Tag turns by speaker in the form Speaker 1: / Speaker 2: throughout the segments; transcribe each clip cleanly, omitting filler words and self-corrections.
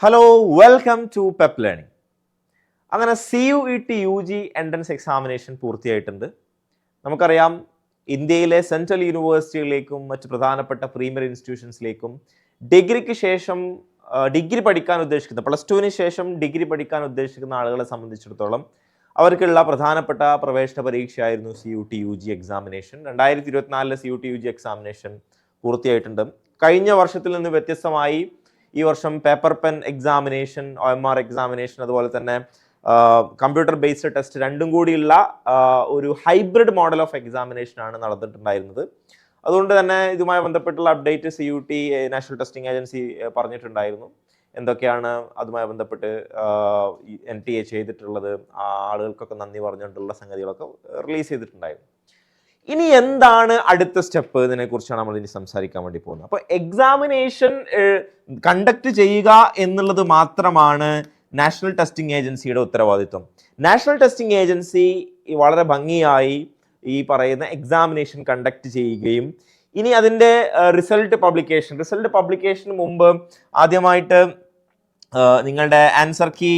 Speaker 1: Hello, welcome to Pep learning. അങ്ങനെ CUET UG entrance examination പൂർത്തിയായിട്ടുണ്ട്. നമുക്കറിയാം, ഇന്ത്യയിലെ സെൻട്രൽ യൂണിവേഴ്സിറ്റികളിലേക്കും മറ്റ് പ്രധാനപ്പെട്ട പ്രീമിയർ ഇൻസ്റ്റിറ്റ്യൂഷൻസിലേക്കും ഡിഗ്രിക്ക് ശേഷം ഡിഗ്രി പഠിക്കാൻ ഉദ്ദേശിക്കുന്ന പ്ലസ് ടുവിന് ശേഷം ഡിഗ്രി പഠിക്കാൻ ഉദ്ദേശിക്കുന്ന ആളുകളെ സംബന്ധിച്ചിടത്തോളം അവർക്കുള്ള പ്രധാനപ്പെട്ട പ്രവേശന പരീക്ഷയായിരുന്നു CUET UG examination. 2024 CUET UG examination പൂർത്തിയായിട്ടുണ്ട്. കഴിഞ്ഞ വർഷത്തിൽ നിന്ന് വ്യത്യസ്തമായി ഈ വർഷം paper pen examination, OMR examination, അതുപോലെ തന്നെ കമ്പ്യൂട്ടർ ബേസ്ഡ് ടെസ്റ്റ് രണ്ടും കൂടിയുള്ള ഒരു ഹൈബ്രിഡ് മോഡൽ ഓഫ് എക്സാമിനേഷൻ ആണ് നടന്നിട്ടുണ്ടായിരുന്നത്. അതുകൊണ്ട് തന്നെ ഇതുമായി ബന്ധപ്പെട്ടുള്ള update CUET national testing agency പറഞ്ഞിട്ടുണ്ടായിരുന്നു. എന്തൊക്കെയാണ് അതുമായി ബന്ധപ്പെട്ട് NTA ചെയ്തിട്ടുള്ളത്, ആളുകൾക്കൊക്കെ നന്ദി പറഞ്ഞുകൊണ്ടുള്ള സംഗതികളൊക്കെ റിലീസ് ചെയ്തിട്ടുണ്ടായിരുന്നു. ഇനി എന്താണ് അടുത്ത സ്റ്റെപ്പ്, ഇതിനെ കുറിച്ചാണ് നമ്മൾ ഇനി സംസാരിക്കാൻ വേണ്ടി പോകുന്നത്. അപ്പോൾ എക്സാമിനേഷൻ കണ്ടക്ട് ചെയ്യുക എന്നുള്ളത് മാത്രമാണ് നാഷണൽ ടെസ്റ്റിംഗ് ഏജൻസിയുടെ ഉത്തരവാദിത്വം. നാഷണൽ ടെസ്റ്റിംഗ് ഏജൻസി വളരെ ഭംഗിയായി ഈ പറയുന്ന എക്സാമിനേഷൻ കണ്ടക്ട് ചെയ്യുകയും ഇനി അതിൻ്റെ റിസൾട്ട് പബ്ലിക്കേഷന് മുമ്പ് ആദ്യമായിട്ട് നിങ്ങളുടെ ആൻസർ കീ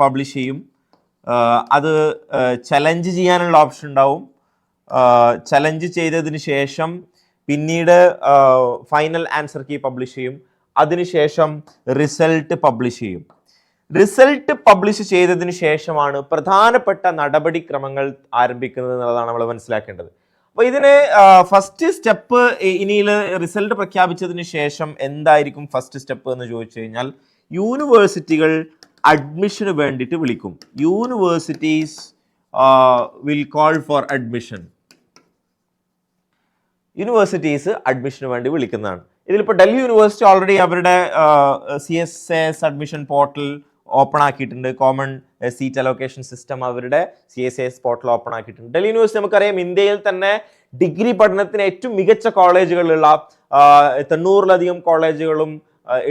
Speaker 1: പബ്ലിഷ് ചെയ്യും. അത് ചലഞ്ച് ചെയ്യാനുള്ള ഓപ്ഷൻ ഉണ്ടാവും. ചലഞ്ച് ചെയ്തതിന് ശേഷം പിന്നീട് ഫൈനൽ ആൻസർ കീ പബ്ലിഷ് ചെയ്യും. അതിനുശേഷം റിസൾട്ട് പബ്ലിഷ് ചെയ്യും. റിസൾട്ട് പബ്ലിഷ് ചെയ്തതിന് ശേഷമാണ് പ്രധാനപ്പെട്ട നടപടിക്രമങ്ങൾ ആരംഭിക്കുന്നത് എന്നുള്ളതാണ് നമ്മൾ മനസ്സിലാക്കേണ്ടത്. അപ്പോൾ ഇതിന് ഫസ്റ്റ് സ്റ്റെപ്പ്, ഇനിയിൽ റിസൾട്ട് പ്രഖ്യാപിച്ചതിന് ശേഷം എന്തായിരിക്കും ഫസ്റ്റ് സ്റ്റെപ്പ് എന്ന് ചോദിച്ചു കഴിഞ്ഞാൽ, യൂണിവേഴ്സിറ്റികൾ അഡ്മിഷന് വേണ്ടിയിട്ട് വിളിക്കും. Universities will call for admission. Universities അഡ്മിഷന് വേണ്ടി വിളിക്കുന്നതാണ്. ഇതിലിപ്പോൾ ഡൽഹി യൂണിവേഴ്സിറ്റി ഓൾറെഡി അവരുടെ CSAS അഡ്മിഷൻ പോർട്ടൽ ഓപ്പൺ ആക്കിയിട്ടുണ്ട്. കോമൺ സീറ്റ് അലോക്കേഷൻ സിസ്റ്റം അവരുടെ CSAS പോർട്ടൽ ഓപ്പൺ ആക്കിയിട്ടുണ്ട്. ഡൽഹി യൂണിവേഴ്സിറ്റി നമുക്കറിയാം, ഇന്ത്യയിൽ തന്നെ ഡിഗ്രി പഠനത്തിന് ഏറ്റവും മികച്ച കോളേജുകളുള്ള 90-ലധികം കോളേജുകളും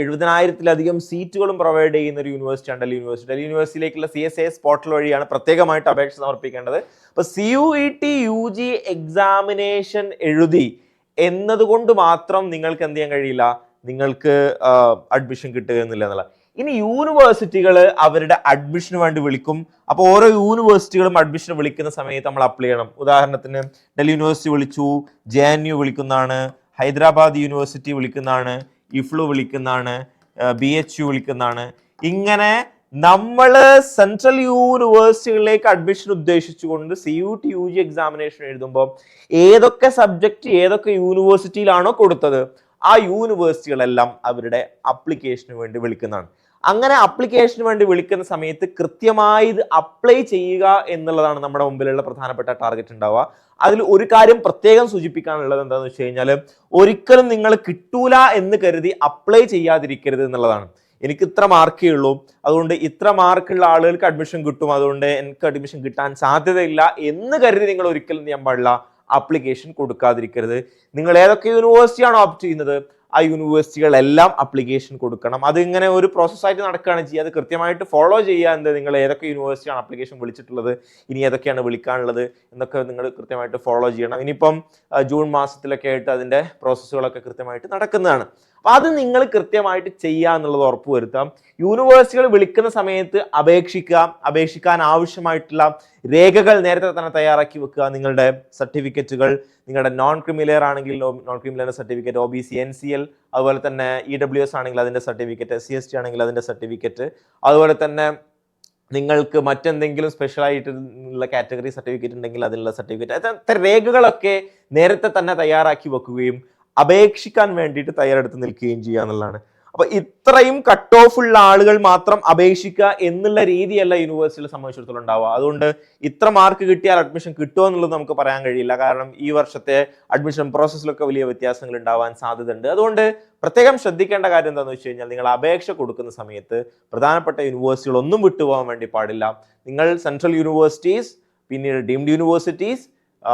Speaker 1: 70,000-ലധികം സീറ്റുകളും പ്രൊവൈഡ് ചെയ്യുന്ന ഒരു യൂണിവേഴ്സിറ്റിയാണ് ഡൽഹി യൂണിവേഴ്സിറ്റി. ഡൽഹി യൂണിവേഴ്സിറ്റിയിലേക്കുള്ള CSAS പോർട്ടൽ വഴിയാണ് പ്രത്യേകമായിട്ട് അപേക്ഷ സമർപ്പിക്കേണ്ടത്. അപ്പോൾ CUET UG എക്സാമിനേഷൻ എഴുതി എന്നതുകൊണ്ട് മാത്രം നിങ്ങൾക്ക് എന്ത് ചെയ്യാൻ കഴിയില്ല, നിങ്ങൾക്ക് അഡ്മിഷൻ കിട്ടുക എന്നില്ല. ഇനി യൂണിവേഴ്സിറ്റികൾ അവരുടെ അഡ്മിഷന് വേണ്ടി വിളിക്കും. അപ്പോൾ ഓരോ യൂണിവേഴ്സിറ്റികളും അഡ്മിഷന് വിളിക്കുന്ന സമയത്ത് നമ്മൾ അപ്ലൈ ചെയ്യണം. ഉദാഹരണത്തിന് ഡൽഹി യൂണിവേഴ്സിറ്റി വിളിച്ചു, JNU വിളിക്കുന്നതാണ്, ഹൈദരാബാദ് യൂണിവേഴ്സിറ്റി വിളിക്കുന്നതാണ്, IFLU വിളിക്കുന്നതാണ്, BHU വിളിക്കുന്നതാണ്. ഇങ്ങനെ നമ്മൾ സെൻട്രൽ യൂണിവേഴ്സിറ്റികളിലേക്ക് അഡ്മിഷൻ ഉദ്ദേശിച്ചുകൊണ്ട് CUET UG എക്സാമിനേഷൻ എഴുതുമ്പോൾ ഏതൊക്കെ സബ്ജക്റ്റ് ഏതൊക്കെ യൂണിവേഴ്സിറ്റിയിലാണോ കൊടുത്തത് ആ യൂണിവേഴ്സിറ്റികളെല്ലാം അവരുടെ അപ്ലിക്കേഷന് വേണ്ടി വിളിക്കുന്നതാണ്. അങ്ങനെ അപ്ലിക്കേഷന് വേണ്ടി വിളിക്കുന്ന സമയത്ത് കൃത്യമായി ഇത് അപ്ലൈ ചെയ്യുക എന്നുള്ളതാണ് നമ്മുടെ മുമ്പിലുള്ള പ്രധാനപ്പെട്ട ടാർഗറ്റ് ഉണ്ടാവുക. അതിൽ ഒരു കാര്യം പ്രത്യേകം സൂചിപ്പിക്കാനുള്ളത് എന്താണെന്ന് വെച്ച് കഴിഞ്ഞാൽ, ഒരിക്കലും നിങ്ങൾ കിട്ടൂല എന്ന് കരുതി അപ്ലൈ ചെയ്യാതിരിക്കരുത് എന്നുള്ളതാണ്. എനിക്ക് ഇത്ര മാർക്കേ ഉള്ളൂ, അതുകൊണ്ട് ഇത്ര മാർക്കുള്ള ആളുകൾക്ക് അഡ്മിഷൻ കിട്ടും, അതുകൊണ്ട് എനിക്ക് അഡ്മിഷൻ കിട്ടാൻ സാധ്യതയില്ല എന്ന് കരുതി നിങ്ങൾ ഒരിക്കലും ചെയ്യാൻ പാടില്ല, അപ്ലിക്കേഷൻ കൊടുക്കാതിരിക്കരുത്. നിങ്ങൾ ഏതൊക്കെ യൂണിവേഴ്സിറ്റിയാണോ ഓപ്റ്റ് ചെയ്യുന്നത് ആ യൂണിവേഴ്സിറ്റികളെല്ലാം അപ്ലിക്കേഷൻ കൊടുക്കണം. അതിങ്ങനെ ഒരു പ്രോസസ്സായിട്ട് നടക്കുകയാണ് ചെയ്യുക. അത് കൃത്യമായിട്ട് ഫോളോ ചെയ്യുക. നിങ്ങൾ ഏതൊക്കെ യൂണിവേഴ്സിറ്റിയാണ് അപ്ലിക്കേഷൻ വിളിച്ചിട്ടുള്ളത്, ഇനി ഏതൊക്കെയാണ് വിളിക്കാനുള്ളത് എന്നൊക്കെ നിങ്ങൾ കൃത്യമായിട്ട് ഫോളോ ചെയ്യണം. ഇനിയിപ്പം ജൂൺ മാസത്തിലൊക്കെ ആയിട്ട് അതിൻ്റെ പ്രോസസ്സുകളൊക്കെ കൃത്യമായിട്ട് നടക്കുന്നതാണ്. അപ്പം അത് നിങ്ങൾ കൃത്യമായിട്ട് ചെയ്യുക എന്നുള്ളത് ഉറപ്പുവരുത്താം. യൂണിവേഴ്സിറ്റികൾ വിളിക്കുന്ന സമയത്ത് അപേക്ഷിക്കാൻ ആവശ്യമായിട്ടുള്ള രേഖകൾ നേരത്തെ തന്നെ തയ്യാറാക്കി വെക്കുക. നിങ്ങളുടെ സർട്ടിഫിക്കറ്റുകൾ, നിങ്ങളുടെ നോൺ ക്രിമിലെയർ ആണെങ്കിൽ non creamy layer certificate, OBC NCL, അതുപോലെ തന്നെ EWS ആണെങ്കിൽ അതിൻ്റെ സർട്ടിഫിക്കറ്റ്, SC/ST ആണെങ്കിൽ അതിൻ്റെ സർട്ടിഫിക്കറ്റ്, അതുപോലെ തന്നെ നിങ്ങൾക്ക് മറ്റെന്തെങ്കിലും സ്പെഷ്യലായിട്ടുള്ള കാറ്റഗറി സർട്ടിഫിക്കറ്റ് ഉണ്ടെങ്കിൽ അതിനുള്ള സർട്ടിഫിക്കറ്റ്, അത്തരം രേഖകളൊക്കെ നേരത്തെ തന്നെ തയ്യാറാക്കി വെക്കുകയും അപേക്ഷിക്കാൻ വേണ്ടിയിട്ട് തയ്യാറെടുത്ത് നിൽക്കുകയും ചെയ്യുക എന്നുള്ളതാണ്. അപ്പൊ ഇത്രയും കട്ട് ഓഫ് ഉള്ള ആളുകൾ മാത്രം അപേക്ഷിക്കുക എന്നുള്ള രീതിയല്ല യൂണിവേഴ്സിറ്റിയെ സംബന്ധിച്ചിടത്തോളം ഉണ്ടാവുക. അതുകൊണ്ട് ഇത്ര മാർക്ക് കിട്ടിയാൽ അഡ്മിഷൻ കിട്ടുമോ എന്നുള്ളത് നമുക്ക് പറയാൻ കഴിയില്ല. കാരണം ഈ വർഷത്തെ അഡ്മിഷൻ പ്രോസസ്സിലൊക്കെ വലിയ വ്യത്യാസങ്ങൾ ഉണ്ടാവാൻ സാധ്യതയുണ്ട്. അതുകൊണ്ട് പ്രത്യേകം ശ്രദ്ധിക്കേണ്ട കാര്യം എന്താണെന്ന് വെച്ച് കഴിഞ്ഞാൽ, നിങ്ങൾ അപേക്ഷ കൊടുക്കുന്ന സമയത്ത് പ്രധാനപ്പെട്ട യൂണിവേഴ്സിറ്റികൾ ഒന്നും വിട്ടുപോകാൻ വേണ്ടി പാടില്ല. നിങ്ങൾ സെൻട്രൽ യൂണിവേഴ്സിറ്റീസ്, പിന്നീട് ഡീംഡ് യൂണിവേഴ്സിറ്റീസ്,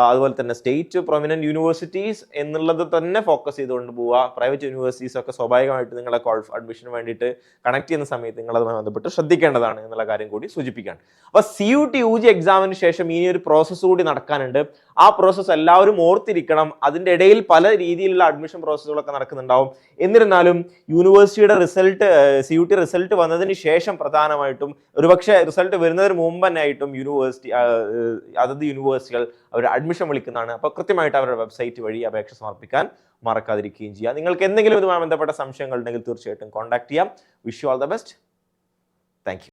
Speaker 1: അതുപോലെ തന്നെ സ്റ്റേറ്റ് പ്രൊമിനന്റ് യൂണിവേഴ്സിറ്റീസ് എന്നുള്ളത് തന്നെ ഫോക്കസ് ചെയ്തുകൊണ്ട് പോവുക. പ്രൈവറ്റ് യൂണിവേഴ്സിറ്റീസ് ഒക്കെ സ്വാഭാവികമായിട്ട് നിങ്ങളെ അഡ്മിഷന് വേണ്ടിയിട്ട് കണക്ട് ചെയ്യുന്ന സമയത്ത് നിങ്ങൾ അതുമായി ബന്ധപ്പെട്ട് ശ്രദ്ധിക്കേണ്ടതാണ് എന്നുള്ള കാര്യം കൂടി സൂചിപ്പിക്കുകയാണ്. അപ്പോൾ CUT UG എക്സാമിന് ശേഷം ഇനി ഒരു പ്രോസസ്സ് കൂടി നടക്കാനുണ്ട്. ആ പ്രോസസ്സ് എല്ലാവരും ഓർത്തിരിക്കണം. അതിൻ്റെ ഇടയിൽ പല രീതിയിലുള്ള അഡ്മിഷൻ പ്രോസസ്സുകളൊക്കെ നടക്കുന്നുണ്ടാവും. എന്നിരുന്നാലും യൂണിവേഴ്സിറ്റിയുടെ റിസൾട്ട് CUT റിസൾട്ട് വന്നതിന് ശേഷം പ്രധാനമായിട്ടും ഒരുപക്ഷെ റിസൾട്ട് വരുന്നതിന് മുമ്പ് തന്നെ ആയിട്ടും അതത് യൂണിവേഴ്സിറ്റികൾ അവർ അഡ്മിഷൻ വിളിക്കുന്നതാണ്. അപ്പോൾ കൃത്യമായിട്ട് അവരുടെ വെബ്സൈറ്റ് വഴി അപേക്ഷ സമർപ്പിക്കാൻ മറക്കാതിരിക്കുകയും ചെയ്യുക. നിങ്ങൾക്ക് എന്തെങ്കിലും ഇതുമായി ബന്ധപ്പെട്ട സംശയങ്ങൾ ഉണ്ടെങ്കിൽ തീർച്ചയായിട്ടും കോൺടാക്ട് ചെയ്യാം. Wish you all the best. Thank you.